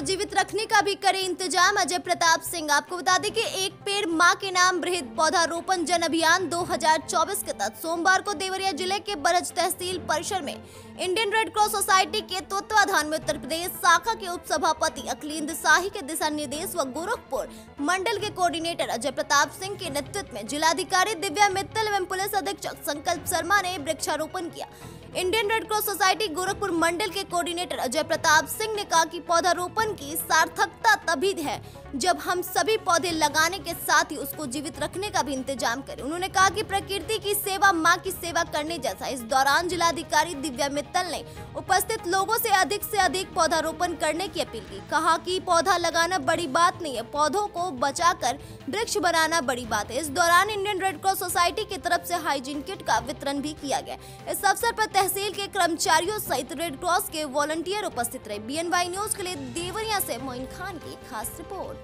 जीवित रखने का भी करे इंतजाम। अजय प्रताप सिंह। आपको बता दें कि एक पेड़ मां के नाम बृहद पौधारोपण जन अभियान 2024 के तहत सोमवार को देवरिया जिले के बरज तहसील परिसर में इंडियन रेड क्रॉस सोसाइटी के तत्वाधान में उत्तर प्रदेश शाखा के उप सभापति अखिलेंद्र शाही के दिशा निर्देश व गोरखपुर मंडल के कोऑर्डिनेटर अजय प्रताप सिंह के नेतृत्व में जिलाधिकारी दिव्या मित्तल एवं पुलिस अधीक्षक संकल्प शर्मा ने वृक्षारोपण किया। Indian Red Cross Society Gorakhpur मंडल के कोऑर्डिनेटर अजय प्रताप सिंह ने कहा कि पौधारोपण की सार्थकता तभी है जब हम सभी पौधे लगाने के साथ ही उसको जीवित रखने का भी इंतजाम करें। उन्होंने कहा कि प्रकृति की सेवा मां की सेवा करने जैसा। इस दौरान जिलाधिकारी दिव्या मित्तल ने उपस्थित लोगों से अधिक पौधारोपण करने की अपील की। कहा कि पौधा लगाना बड़ी बात नहीं है, पौधों को बचाकर वृक्ष बनाना बड़ी बात है। इस दौरान इंडियन रेड क्रॉस सोसाइटी की तरफ से हाइजीन किट का वितरण भी किया गया। इस अवसर पर तहसील के कर्मचारियों सहित रेड क्रॉस के वॉलंटियर उपस्थित रहे। BNY न्यूज के लिए देवरिया से मोइन खान की खास रिपोर्ट।